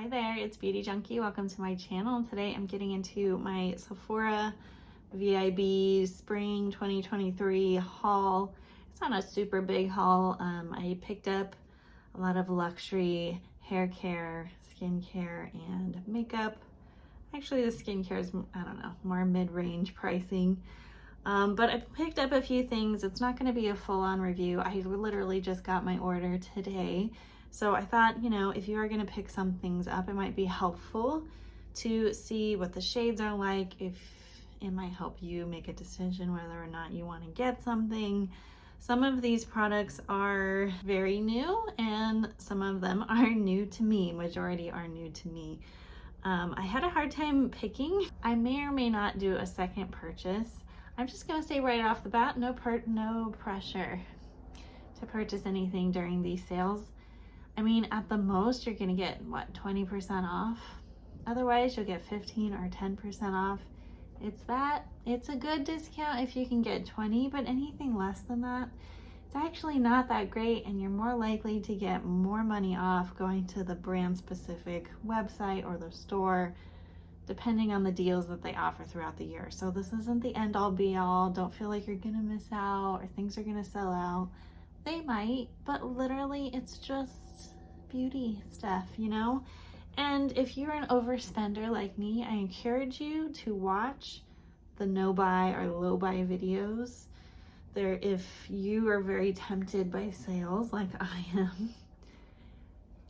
Hi there, it's Beauty Junkie. Welcome to my channel. Today I'm getting into my Sephora VIB Spring 2023 haul. It's not a super big haul. I picked up a lot of luxury hair care, skincare, and makeup. Actually, the skincare is, I don't know, more mid-range pricing. But I picked up a few things. It's not going to be a full-on review. I literally just got my order today. So I thought, you know, if you are going to pick some things up, it might be helpful to see what the shades are like, if it might help you make a decision whether or not you want to get something. Some of these products are very new and some of them are new to me. Majority are new to me. I had a hard time picking. I may or may not do a second purchase. I'm just going to say right off the bat, no pressure to purchase anything during these sales. I mean, at the most, you're gonna get, what, 20% off? Otherwise, you'll get 15 or 10% off. It's a good discount if you can get 20, but anything less than that, it's actually not that great, and you're more likely to get more money off going to the brand-specific website or the store, depending on the deals that they offer throughout the year. So this isn't the end-all be-all. Don't feel like you're gonna miss out or things are gonna sell out. They might, but literally it's just beauty stuff, you know? And if you're an overspender like me, I encourage you to watch the no buy or low buy videos. If you are very tempted by sales like I am,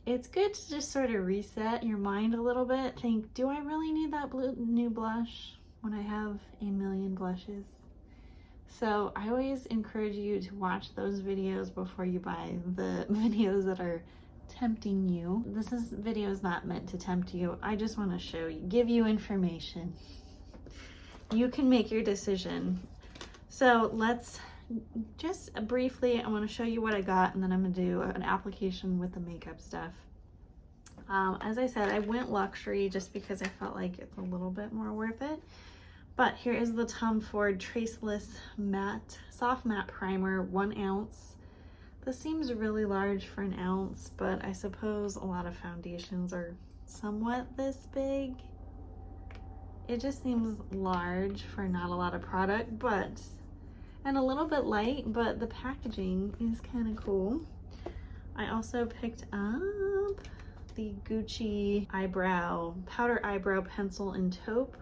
it's good to just sort of reset your mind a little bit. Think, do I really need that new blush when I have a million blushes? So I always encourage you to watch those videos before you buy the videos that are tempting you. This video is not meant to tempt you. I just want to show you, give you information. You can make your decision. So let's just briefly, I want to show you what I got, and then I'm going to do an application with the makeup stuff. As I said, I went luxury just because I felt like it's a little bit more worth it. But here is the Tom Ford Traceless Matte Soft Matte Primer, 1 ounce. This seems really large for an ounce, but I suppose a lot of foundations are somewhat this big. It just seems large for not a lot of product, and a little bit light, but the packaging is kind of cool. I also picked up the Gucci powder eyebrow pencil in taupe.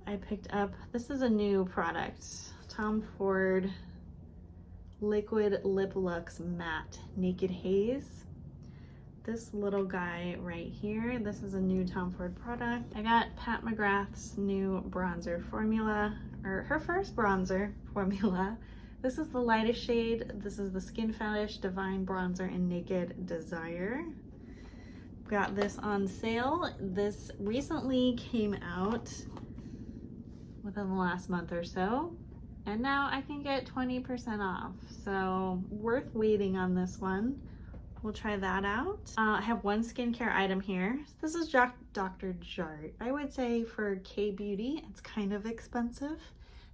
I picked up, this is a new product, Tom Ford Liquid Lip Luxe Matte Naked Haze. This little guy right here, this is a new Tom Ford product. I got Pat McGrath's new bronzer formula, or her first bronzer formula. This is the lightest shade. This is the Skin Fetish Divine Bronzer in Naked Desire. Got this on sale. This recently came out within the last month or so, and now I can get 20% off, so worth waiting on this one. We'll try that out. I have one skincare item here. This is Dr. Jart. I would say for K-Beauty, it's kind of expensive.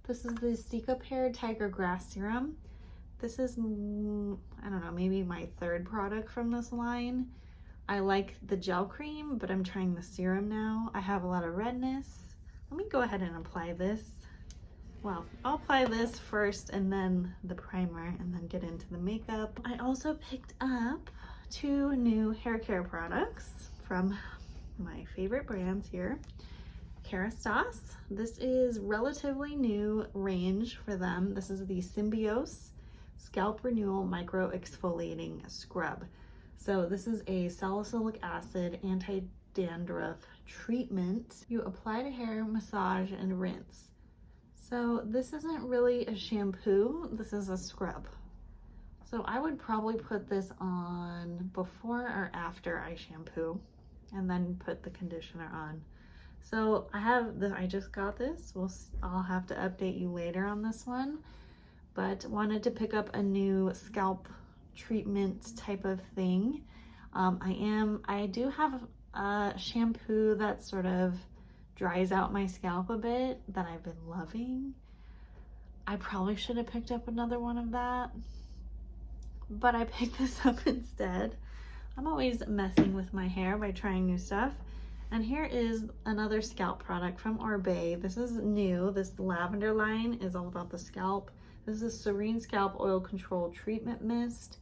This is the Cica Pear Tiger Grass Serum. This is, I don't know, maybe my third product from this line. I like the gel cream, but I'm trying the serum now. I have a lot of redness. Let me go ahead and apply this. Well, I'll apply this first and then the primer and then get into the makeup. I also picked up 2 new hair care products from my favorite brands here. Kerastase. This is relatively new range for them. This is the Symbiose Scalp Renewal Micro Exfoliating Scrub. So this is a salicylic acid anti-dandruff treatment. You apply to hair, massage, and rinse. So this isn't really a shampoo, this is a scrub. So I would probably put this on before or after I shampoo and then put the conditioner on. So I just got this. I'll have to update you later on this one, but wanted to pick up a new scalp treatment type of thing. I do have a shampoo that sort of dries out my scalp a bit that I've been loving. I probably should have picked up another one of that, but I picked this up instead. I'm always messing with my hair by trying new stuff. And here is another scalp product from Oribe. This is new. This lavender line is all about the scalp. This is Serene Scalp Oil Control Treatment Mist.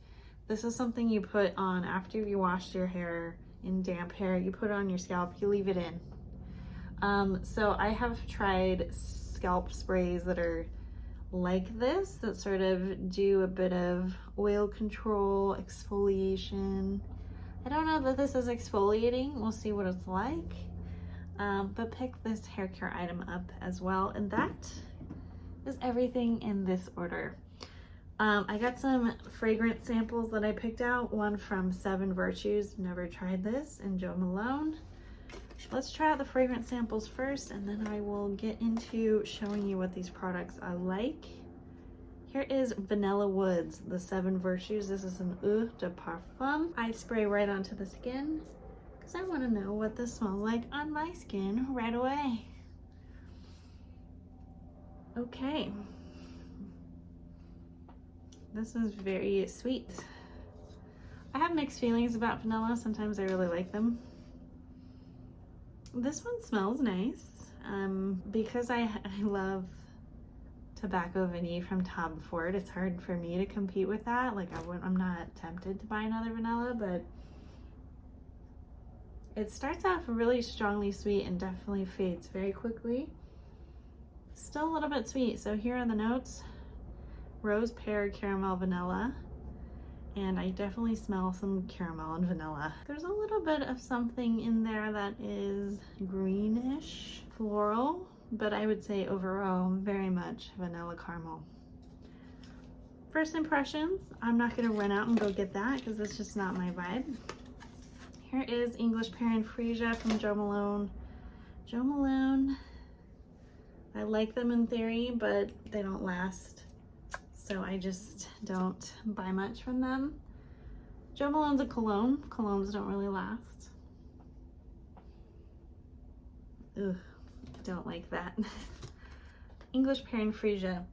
This is something you put on after you washed your hair in damp hair. You put it on your scalp, you leave it in. So I have tried scalp sprays that are like this, that sort of do a bit of oil control, exfoliation. I don't know that this is exfoliating. We'll see what it's like. But pick this hair care item up as well. And that is everything in this order. I got some fragrance samples that I picked out. One from 7 Virtues, never tried this, and Jo Malone. Let's try out the fragrance samples first, and then I will get into showing you what these products are like. Here is Vanilla Woods, the 7 Virtues. This is an Eau de Parfum. I spray right onto the skin because I want to know what this smells like on my skin right away. Okay. This is very sweet. I have mixed feelings about vanilla. Sometimes I really like them. This one smells nice. Because I love tobacco vanille from Tom Ford, it's hard for me to compete with that. Like I'm not tempted to buy another vanilla, but it starts off really strongly sweet and definitely fades very quickly. Still a little bit sweet. So here are the notes: rose, pear, caramel, vanilla. And I definitely smell some caramel and vanilla. There's a little bit of something in there that is greenish, floral, but I would say overall very much vanilla caramel. First impressions, I'm not gonna run out and go get that because it's just not my vibe. Here is English Pear and Freesia from Jo Malone. Jo Malone, I like them in theory, but they don't last. So I just don't buy much from them. Jo Malone's a cologne. Colognes don't really last. Ugh, don't like that. English Pear and Freesia.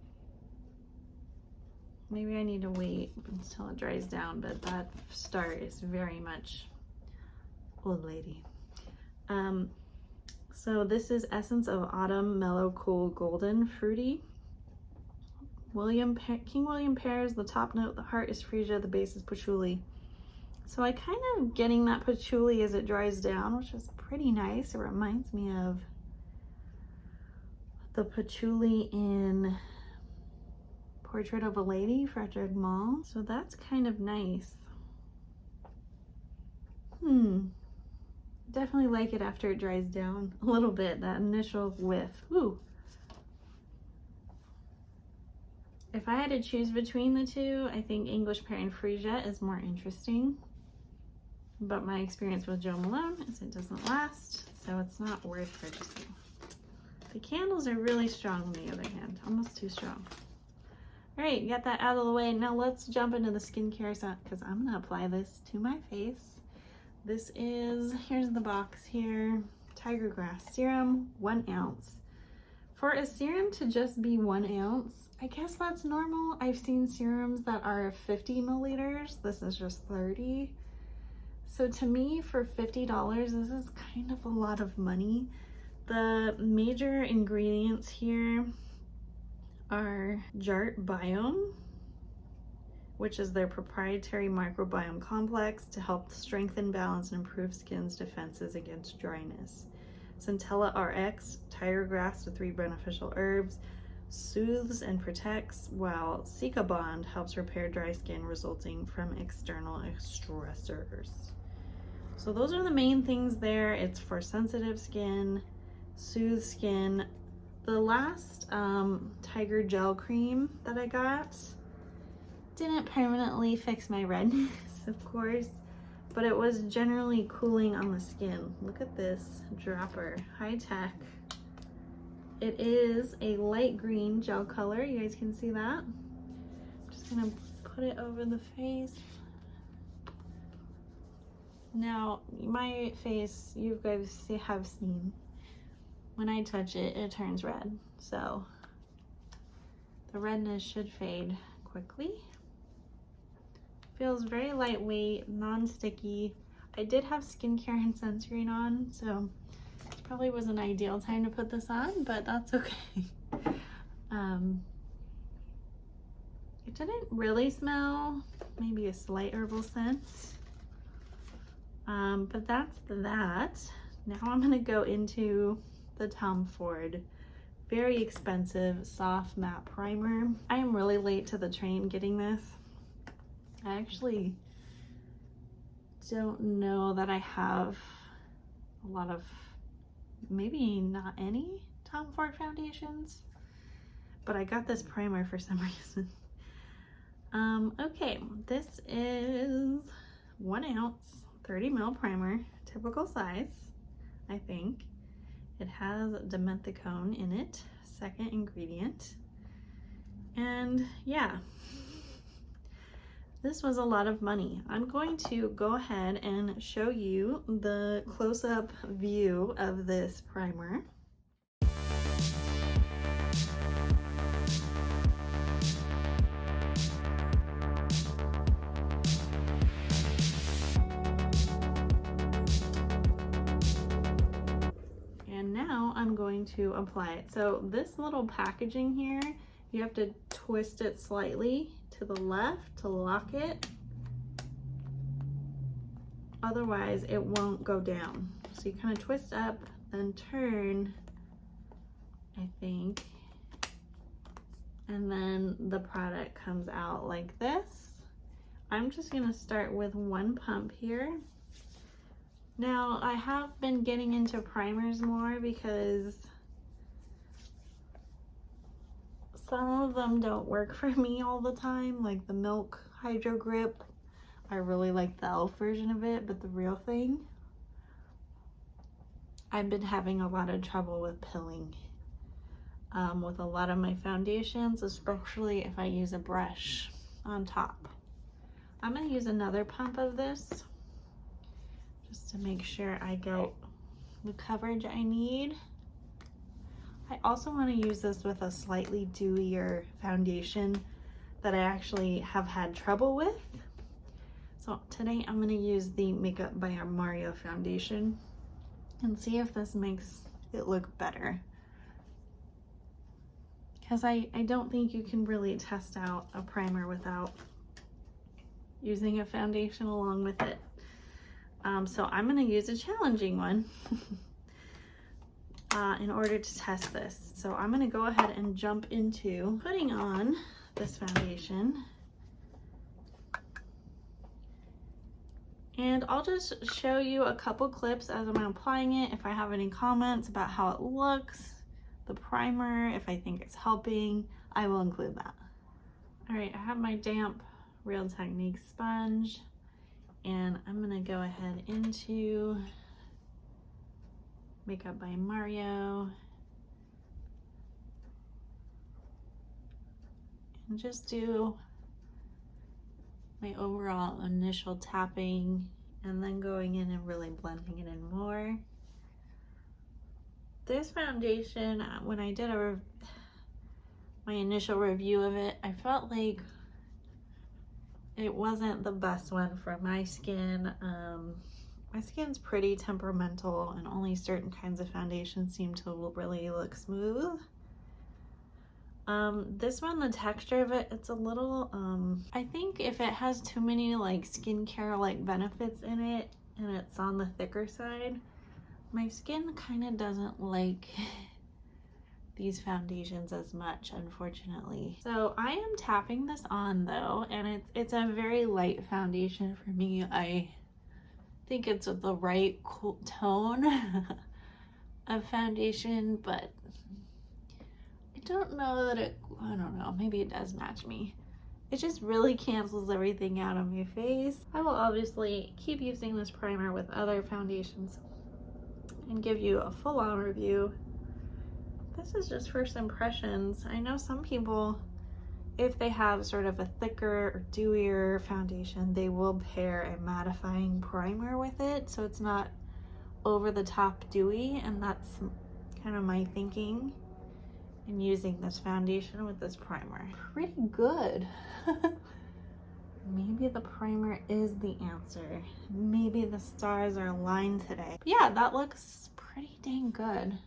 Maybe I need to wait until it dries down, but that start is very much old lady. So this is Essence of Autumn, Mellow, Cool, Golden, Fruity. King William pears, the top note, the heart is freesia, the base is patchouli. So I kind of getting that patchouli as it dries down, which is pretty nice. It reminds me of the patchouli in Portrait of a Lady, Frederick Malle. So that's kind of nice. Definitely like it after it dries down a little bit, that initial whiff. Ooh. If I had to choose between the two, I think English Pear and Freesia is more interesting. But my experience with Jo Malone is it doesn't last, so it's not worth purchasing. The candles are really strong on the other hand, almost too strong. All right, got that out of the way. Now let's jump into the skincare set because I'm gonna apply this to my face. This is, here's the box here, Tiger Grass Serum, 1 ounce. For a serum to just be 1 ounce, I guess that's normal. I've seen serums that are 50 milliliters. This is just 30. So to me, for $50, this is kind of a lot of money. The major ingredients here are Jart Biome, which is their proprietary microbiome complex to help strengthen, balance, and improve skin's defenses against dryness. Centella RX, tiger grass with 3 beneficial herbs, soothes and protects, while Cica Bond helps repair dry skin resulting from external stressors. So those are the main things there. It's for sensitive skin, soothe skin. The last Tiger Gel Cream that I got didn't permanently fix my redness, of course, but it was generally cooling on the skin. Look at this dropper, high tech. It is a light green gel color. You guys can see that. I'm just gonna put it over the face. Now, my face, you guys have seen, when I touch it, it turns red. So the redness should fade quickly. Feels very lightweight, non-sticky. I did have skincare and sunscreen on, so it probably wasn't an ideal time to put this on, but that's okay. It didn't really smell, maybe a slight herbal scent. But that's that. Now I'm gonna go into the Tom Ford very expensive soft matte primer. I am really late to the train getting this. I actually don't know that I have a lot of, maybe not any Tom Ford foundations, but I got this primer for some reason. Okay, this is 1 ounce, 30 ml primer, typical size, I think. It has dimethicone in it, second ingredient. And yeah, this was a lot of money. I'm going to go ahead and show you the close-up view of this primer. And now I'm going to apply it. So this little packaging here, you have to twist it slightly to the left to lock it. Otherwise it won't go down. So you kind of twist up, then turn, I think, and then the product comes out like this. I'm just gonna start with 1 pump here. Now, I have been getting into primers more because some of them don't work for me all the time, like the Milk Hydro Grip. I really like the e.l.f. version of it, but the real thing, I've been having a lot of trouble with pilling with a lot of my foundations, especially if I use a brush on top. I'm going to use another pump of this just to make sure I get the coverage I need. I also want to use this with a slightly dewier foundation that I actually have had trouble with. So today I'm going to use the Makeup by Mario foundation and see if this makes it look better. Because I don't think you can really test out a primer without using a foundation along with it. So I'm going to use a challenging one in order to test this. So I'm going to go ahead and jump into putting on this foundation. And I'll just show you a couple clips as I'm applying it. If I have any comments about how it looks, the primer, if I think it's helping, I will include that. All right, I have my damp Real Techniques sponge, and I'm gonna go ahead into Makeup by Mario and just do my overall initial tapping and then going in and really blending it in more. This foundation, when I did my initial review of it, I felt like it wasn't the best one for my skin. My skin's pretty temperamental and only certain kinds of foundations seem to really look smooth. This one, the texture of it, it's a little, I think if it has too many like skincare like benefits in it and it's on the thicker side, my skin kind of doesn't like these foundations as much, unfortunately. So I am tapping this on though, and it's a very light foundation for me. I think it's the right cool tone of foundation, but I don't know that I don't know, maybe it does match me. It just really cancels everything out on my face. I will obviously keep using this primer with other foundations and give you a full-on review. This is just first impressions. I know some people, if they have sort of a thicker or dewier foundation, they will pair a mattifying primer with it so it's not over the top dewy, and that's kind of my thinking in using this foundation with this primer. Pretty good. Maybe maybe the primer is the answer. Maybe the stars are aligned today. But yeah, that looks pretty dang good.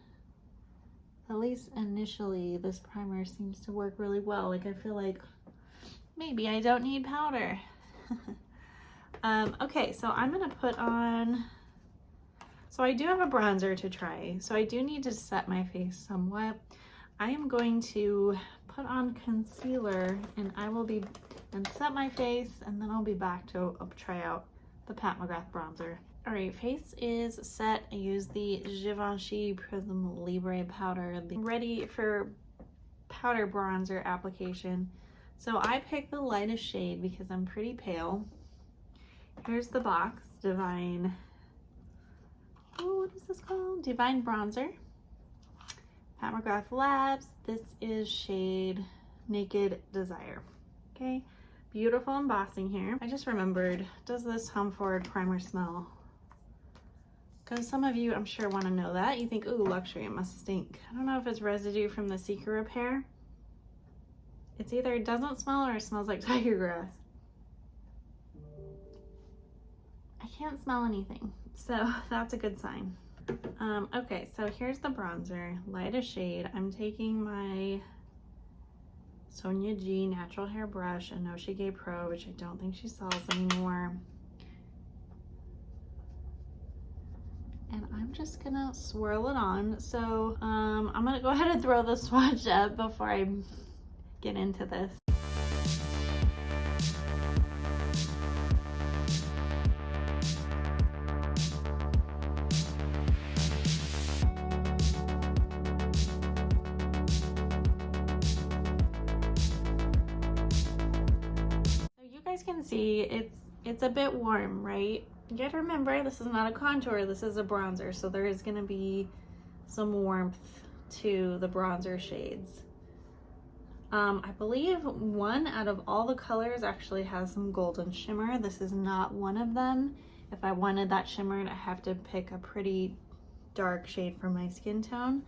At least initially, this primer seems to work really well. Like, I feel like maybe I don't need powder. Okay, so I'm gonna put on, so I do have a bronzer to try. So I do need to set my face somewhat. I am going to put on concealer and set my face, and then I'll be back to try out the Pat McGrath bronzer. All right, face is set. I use the Givenchy Prism Libre powder, ready for powder bronzer application. So I picked the lightest shade because I'm pretty pale. Here's the box, Divine, oh, what is this called? Divine Bronzer. Pat McGrath Labs. This is shade Naked Desire. Okay, beautiful embossing here. I just remembered, does this Home Forward primer smell? Because some of you, I'm sure, want to know that. You think, ooh, luxury, it must stink. I don't know if it's residue from the Secret Repair. It's either it doesn't smell or it smells like tiger grass. I can't smell anything, so that's a good sign. Okay, so here's the bronzer, lightest shade. I'm taking my Sonia G natural hair brush, a No Shige Pro, which I don't think she sells anymore. And I'm just gonna swirl it on. So I'm gonna go ahead and throw the swatch up before I get into this. Can see it's a bit warm, right? You gotta remember, this is not a contour, this is a bronzer, so there is gonna be some warmth to the bronzer shades. I believe one out of all the colors actually has some golden shimmer. This is not one of them. If I wanted that shimmer, I have to pick a pretty dark shade for my skin tone.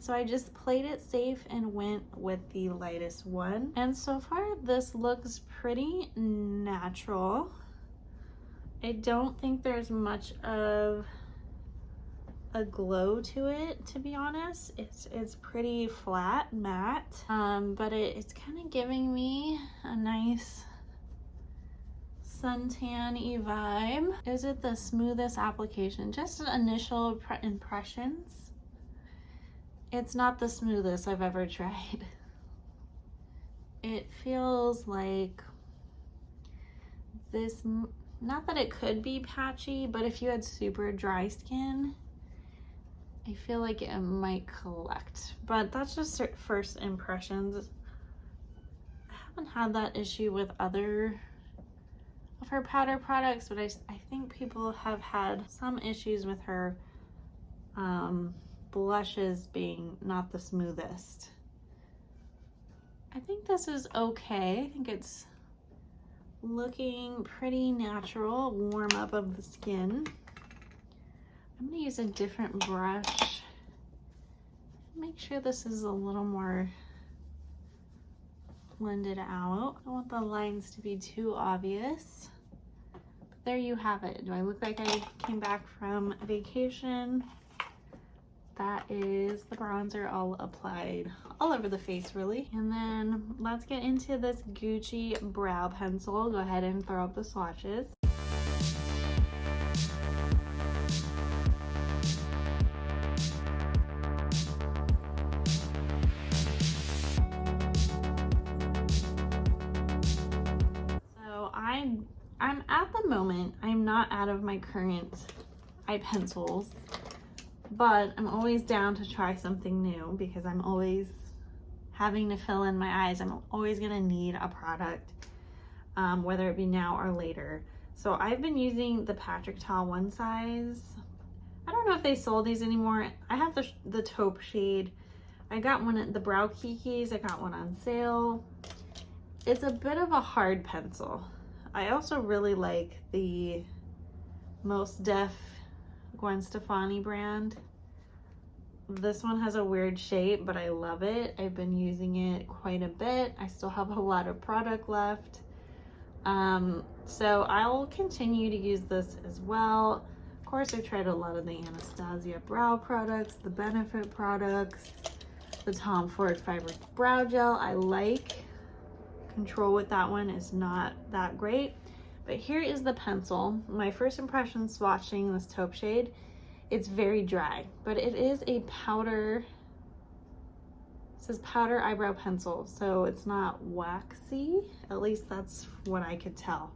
So I just played it safe and went with the lightest one. And so far this looks pretty natural. I don't think there's much of a glow to it, to be honest. It's pretty flat, matte, but it's kind of giving me a nice suntan-y vibe. Is it the smoothest application? Just initial impressions. It's not the smoothest I've ever tried. It feels like this, not that it could be patchy, but if you had super dry skin, I feel like it might collect. But that's just first impressions. I haven't had that issue with other of her powder products, but I think people have had some issues with her blushes being not the smoothest. I think this is okay. I think it's looking pretty natural, warm up of the skin. I'm gonna use a different brush. Make sure this is a little more blended out. I don't want the lines to be too obvious. But there you have it. Do I look like I came back from vacation? That is the bronzer all applied all over the face, really. And then let's get into this Gucci brow pencil. Go ahead and throw up the swatches. So I'm at the moment, I'm not out of my current eye pencils, but I'm always down to try something new because I'm always having to fill in my eyes. I'm always gonna need a product, whether it be now or later. So I've been using the Patrick Ta One Size. I don't know if they sold these anymore. I have the taupe shade. I got one at the Brow Kikis. I got one on sale. It's a bit of a hard pencil. I also really like the Most Def Gwen Stefani brand. This one has a weird shape, but I love it. I've been using it quite a bit. I still have a lot of product left. So I'll continue to use this as well. Of course, I've tried a lot of the Anastasia brow products, the Benefit products, the Tom Ford Fiber Brow Gel. I like. Control with that one is not that great. But here is the pencil. My first impression swatching this taupe shade, it's very dry, but it is a powder. It says powder eyebrow pencil, so it's not waxy. At least that's what I could tell.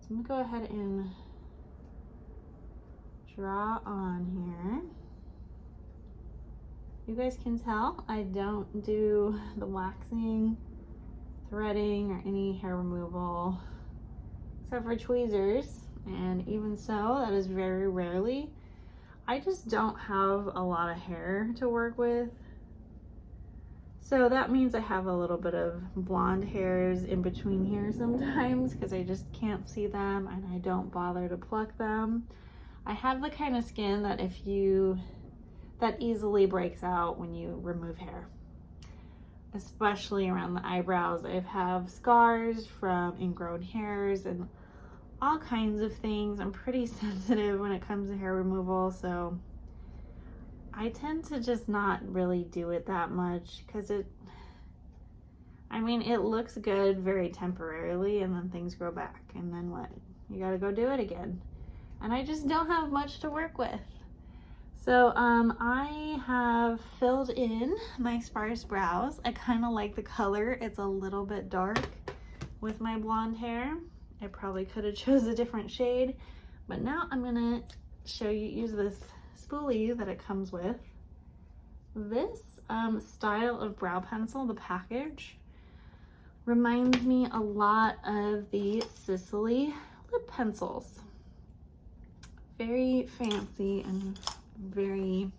So I'm gonna go ahead and draw on here. You guys can tell I don't do the waxing, threading, or any hair removal except for tweezers, and even so, that is very rarely. I just don't have a lot of hair to work with, so that means I have a little bit of blonde hairs in between here sometimes because I just can't see them and I don't bother to pluck them. I have the kind of skin that that easily breaks out when you remove hair, especially around the eyebrows. I have scars from ingrown hairs and all kinds of things. I'm pretty sensitive when it comes to hair removal, so I tend to just not really do it that much because it looks good very temporarily and then things grow back, and then what? You gotta go do it again. And I just don't have much to work with. So I have filled in my sparse brows. I kind of like the color. It's a little bit dark with my blonde hair. I probably could have chose a different shade, but now I'm gonna use this spoolie that it comes with. This style of brow pencil, the package, reminds me a lot of the Sicily lip pencils. Very fancy and very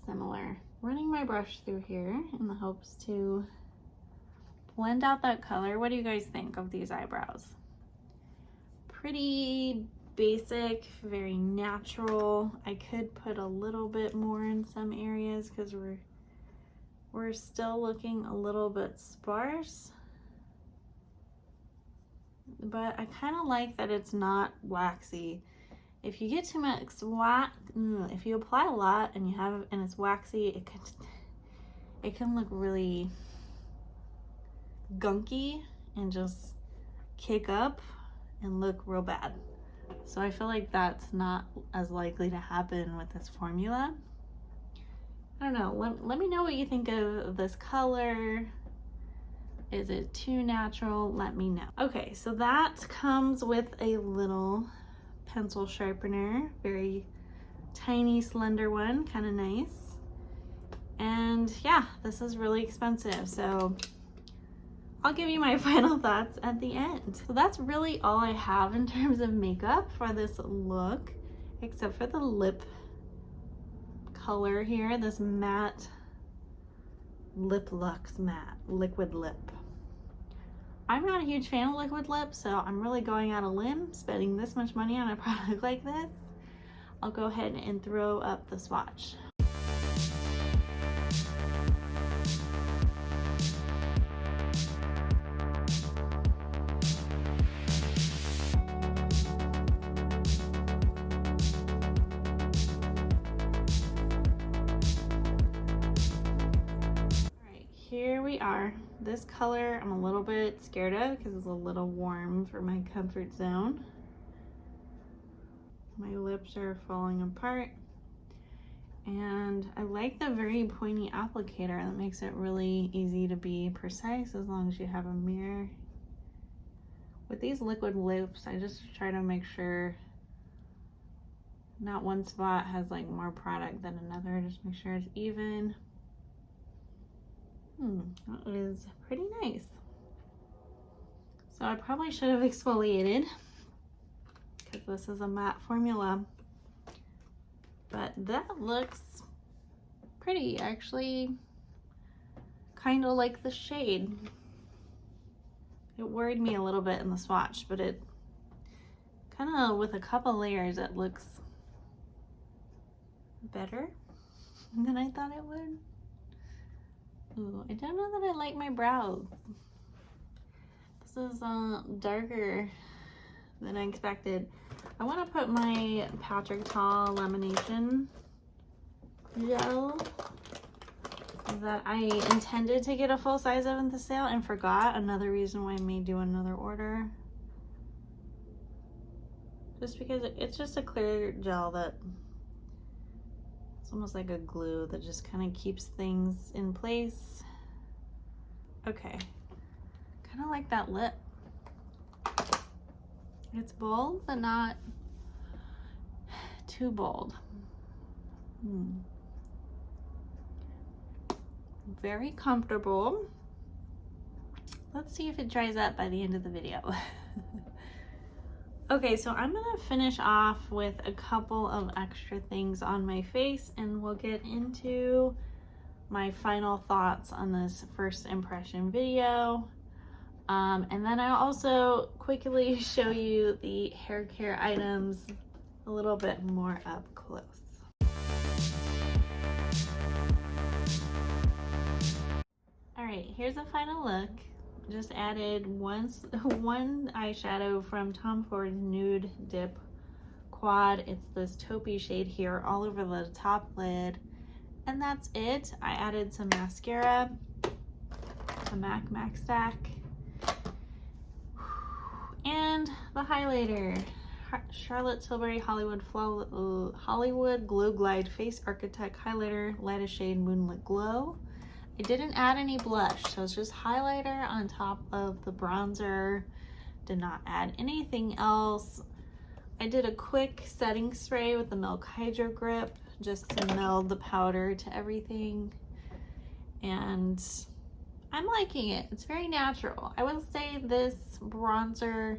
similar. Running my brush through here in the hopes to blend out that color. What do you guys think of these eyebrows? Pretty basic, very natural. I could put a little bit more in some areas because we're still looking a little bit sparse, but I kind of like that it's not waxy. If you get too much wax, if you apply a lot and it's waxy, it can look really gunky and just kick up and look real bad. So I feel like that's not as likely to happen with this formula. I don't know, let me know what you think of this color. Is it too natural? Let me know. Okay, so that comes with a little pencil sharpener, very tiny, slender one, kind of nice. And yeah, this is really expensive, so I'll give you my final thoughts at the end. So that's really all I have in terms of makeup for this look, except for the lip color here, this matte Luxe matte liquid lip. I'm not a huge fan of liquid lip, so I'm really going out on a limb spending this much money on a product like this. I'll go ahead and throw up the swatch. Here we are. This color I'm a little bit scared of because it's a little warm for my comfort zone. My lips are falling apart, and I like the very pointy applicator that makes it really easy to be precise as long as you have a mirror. With these liquid lips, I just try to make sure not one spot has like more product than another, just make sure it's even. That is pretty nice. So I probably should have exfoliated because this is a matte formula, but that looks pretty. Actually, kind of like the shade. It worried me a little bit in the swatch, but it kind of, with a couple layers, it looks better than I thought it would. Ooh, I don't know that I like my brows. The This is darker than I expected. I want to put my Patrick Ta lamination gel that I intended to get a full size of in the sale and forgot. Another reason why I may do another order. Just because it's just a clear gel that it's almost like a glue that just kind of keeps things in place. Okay, kind of like that lip. It's bold, but not too bold. Very comfortable. Let's see if it dries up by the end of the video. Okay, so I'm gonna finish off with a couple of extra things on my face and we'll get into my final thoughts on this first impression video. And then I'll also quickly show you the hair care items a little bit more up close. All right, here's a final look. Just added one eyeshadow from Tom Ford Nude Dip Quad. It's this taupey shade here all over the top lid. And that's it. I added some mascara, a MAC Stack, and the highlighter, Charlotte Tilbury Hollywood Glow Glide Face Architect Highlighter, lightest shade Moonlit Glow. I didn't add any blush, so it's just highlighter on top of the bronzer. Did not add anything else. I did a quick setting spray with the Milk Hydro Grip just to meld the powder to everything. And I'm liking it. It's very natural. I will say this bronzer,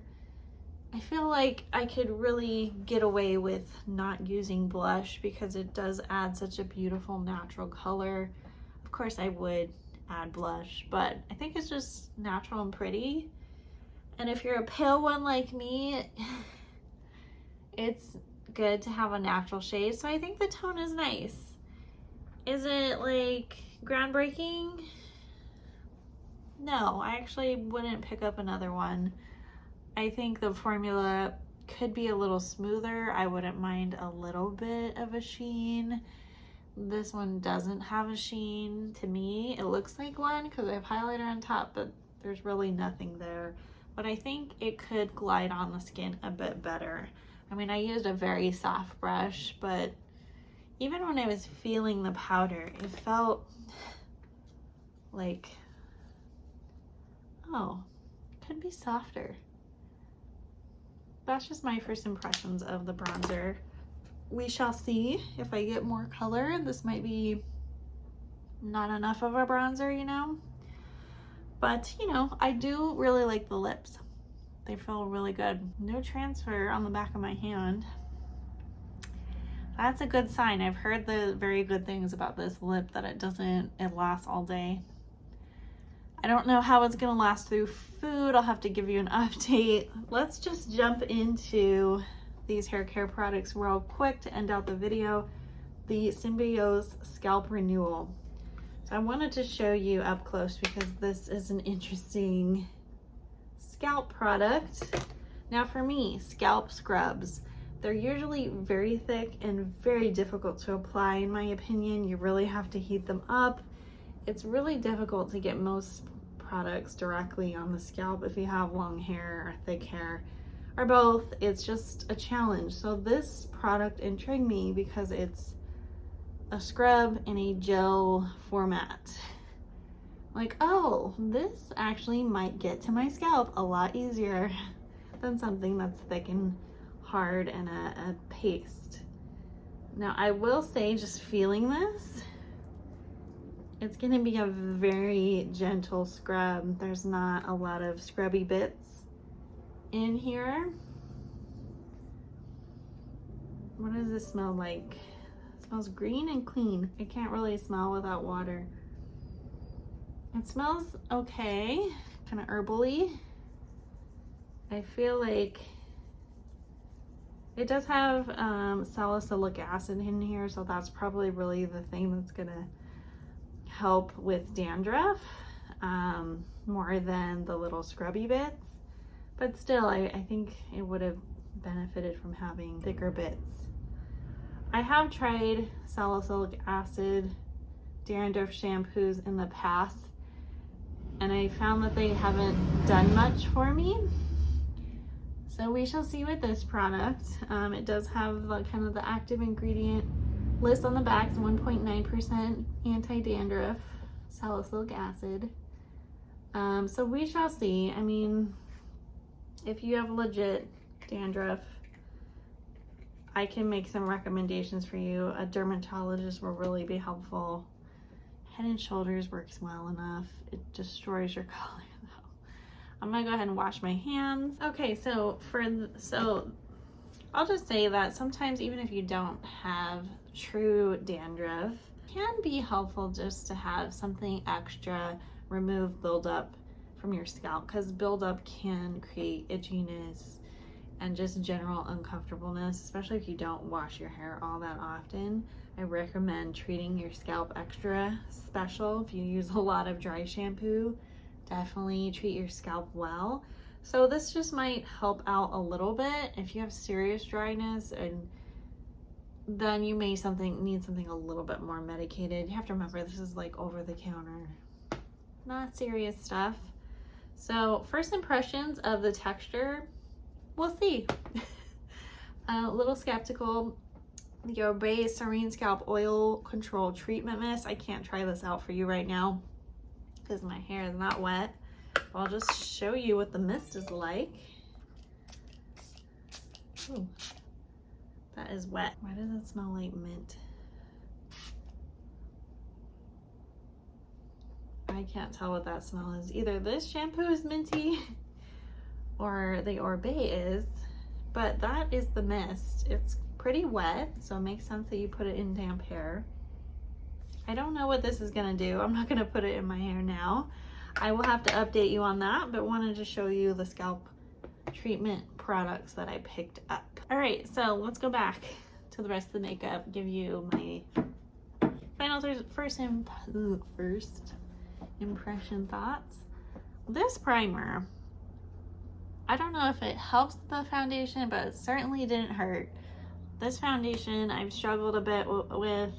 I feel like I could really get away with not using blush because it does add such a beautiful natural color. Of course I would add blush, but I think it's just natural and pretty. And if you're a pale one like me, it's good to have a natural shade. So I think the tone is nice. Is it like groundbreaking? No, I actually wouldn't pick up another one. I think the formula could be a little smoother. I wouldn't mind a little bit of a sheen. This one doesn't have a sheen to me. It looks like one because I have highlighter on top, but there's really nothing there. But I think it could glide on the skin a bit better. I mean, I used a very soft brush, but even when I was feeling the powder, it felt like, oh, it could be softer. That's just my first impressions of the bronzer. We shall see if I get more color. This might be not enough of a bronzer, you know? But, you know, I do really like the lips. They feel really good. No transfer on the back of my hand. That's a good sign. I've heard the very good things about this lip, that it lasts all day. I don't know how it's gonna last through food. I'll have to give you an update. Let's just jump into these hair care products real quick to end out the video. The Symbiose Scalp Renewal. So I wanted to show you up close because this is an interesting scalp product. Now for me, scalp scrubs, they're usually very thick and very difficult to apply. In my opinion, you really have to heat them up. It's really difficult to get most products directly on the scalp if you have long hair or thick hair, or both. It's just a challenge. So this product intrigued me because it's a scrub in a gel format. Like, oh, this actually might get to my scalp a lot easier than something that's thick and hard and a paste. Now I will say, just feeling this, it's gonna be a very gentle scrub. There's not a lot of scrubby bits in here. What does this smell like? It smells green and clean. I can't really smell without water. It smells okay, kind of herbally. I feel like it does have salicylic acid in here, so that's probably really the thing that's gonna help with dandruff. more than the little scrubby bits. But still, I think it would have benefited from having thicker bits. I have tried salicylic acid dandruff shampoos in the past, and I found that they haven't done much for me. So we shall see with this product. It does have the kind of the active ingredient list on the back. It's 1.9% anti-dandruff salicylic acid. So we shall see. I mean, if you have legit dandruff, I can make some recommendations for you. A dermatologist will really be helpful. Head and Shoulders works well enough. It destroys your color though. I'm gonna go ahead and wash my hands. Okay, so I'll just say that sometimes even if you don't have true dandruff, it can be helpful just to have something extra remove buildup from your scalp, because buildup can create itchiness and just general uncomfortableness, especially if you don't wash your hair all that often. I recommend treating your scalp extra special. If you use a lot of dry shampoo, definitely treat your scalp well. So this just might help out a little bit. If you have serious dryness, and then you may need something a little bit more medicated. You have to remember, this is like over the counter, not serious stuff. So first impressions of the texture, we'll see. A little skeptical. The Oribe Serene Scalp Oil Control Treatment Mist. I can't try this out for you right now because my hair is not wet. I'll just show you what the mist is like. Ooh, that is wet. Why does it smell like mint? I can't tell what that smell is. Either this shampoo is minty or the Oribe is, but that is the mist. It's pretty wet, so it makes sense that you put it in damp hair. I don't know what this is gonna do. I'm not gonna put it in my hair now. I will have to update you on that, but wanted to show you the scalp treatment products that I picked up. All right, so let's go back to the rest of the makeup, give you my final first impression thoughts. This primer, I don't know if it helps the foundation, but it certainly didn't hurt. This foundation I've struggled a bit with,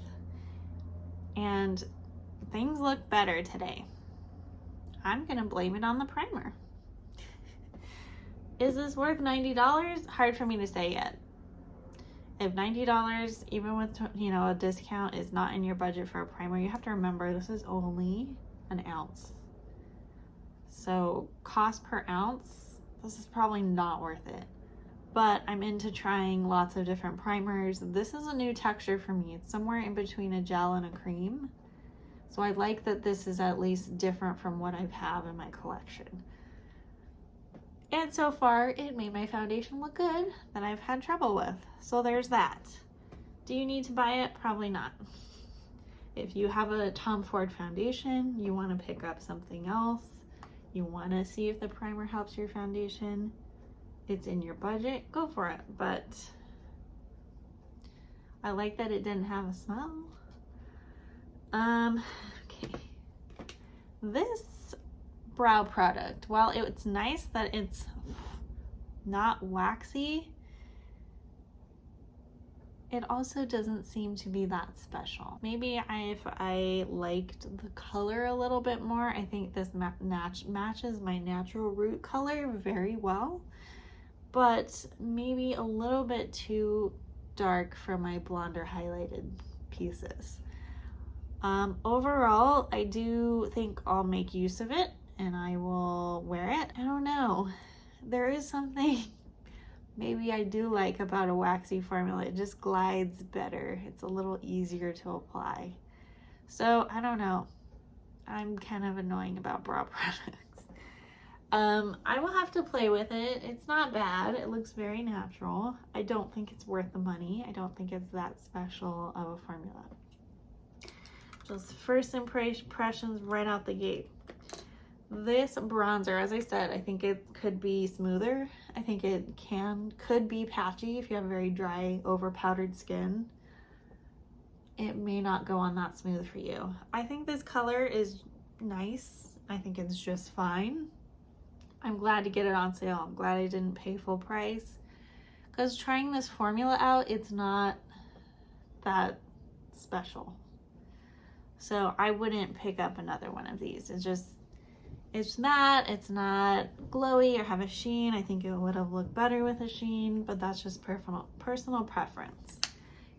and things look better today. I'm gonna blame it on the primer. Is this worth $90? Hard for me to say yet. If $90, even with, you know, a discount, is not in your budget for a primer, you have to remember this is only an ounce. So cost per ounce, this is probably not worth it. But I'm into trying lots of different primers. This is a new texture for me. It's somewhere in between a gel and a cream. So I like that this is at least different from what I have in my collection. And so far, it made my foundation look good that I've had trouble with. So there's that. Do you need to buy it? Probably not. If you have a Tom Ford foundation, you want to pick up something else, you want to see if the primer helps your foundation, it's in your budget, go for it. But I like that it didn't have a smell. Okay. This brow product, while it's nice that it's not waxy, it also doesn't seem to be that special. Maybe if I liked the color a little bit more, I think this matches my natural root color very well, but maybe a little bit too dark for my blonder highlighted pieces. Overall, I do think I'll make use of it and I will wear it. I don't know. There is something maybe I do like about a waxy formula. It just glides better. It's a little easier to apply. So I don't know. I'm kind of annoying about brow products. I will have to play with it. It's not bad. It looks very natural. I don't think it's worth the money. I don't think it's that special of a formula. Just first impressions right out the gate. This bronzer, as I said, I think it could be smoother. I think it could be patchy if you have very dry, over powdered skin. It may not go on that smooth for you. I think this color is nice. I think it's just fine. I'm glad to get it on sale. I'm glad I didn't pay full price, because trying this formula out, it's not that special. So I wouldn't pick up another one of these. It's not glowy or have a sheen. I think it would have looked better with a sheen, but that's just personal preference.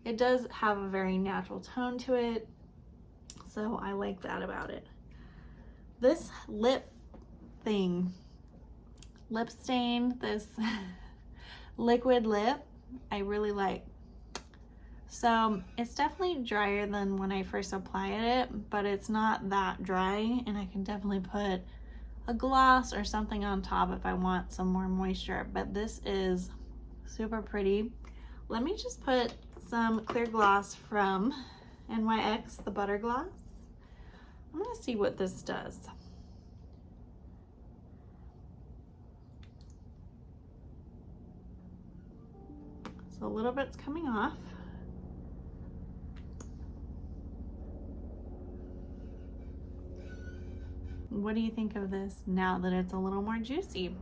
It does have a very natural tone to it, so I like that about it. This lip stain, this liquid lip, I really like. So it's definitely drier than when I first applied it, but it's not that dry, and I can definitely put a gloss or something on top if I want some more moisture. But this is super pretty. Let me just put some clear gloss from NYX, the butter gloss. I'm gonna see what this does. So a little bit's coming off. What do you think of this now that it's a little more juicy?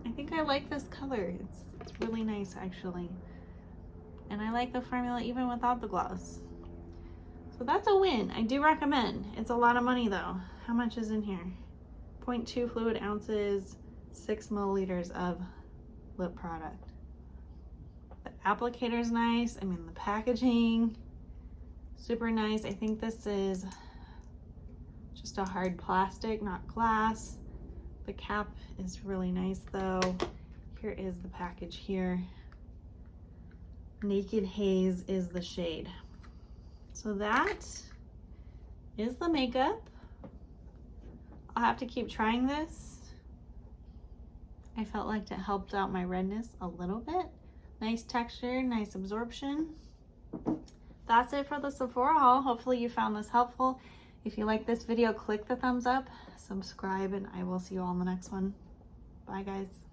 I think I like this color. It's really nice, actually. And I like the formula even without the gloss. So that's a win. I do recommend. It's a lot of money though. How much is in here? 0.2 fluid ounces, 6 milliliters of lip product. The applicator's nice. I mean, the packaging, super nice. I think this is just a hard plastic, not glass. The cap is really nice though. Here is the package here. Naked Haze is the shade. So that is the makeup. I'll have to keep trying this. I felt like it helped out my redness a little bit. Nice texture, nice absorption. That's it for the Sephora haul. Hopefully you found this helpful. If you like this video, click the thumbs up, subscribe, and I will see you all in the next one. Bye, guys.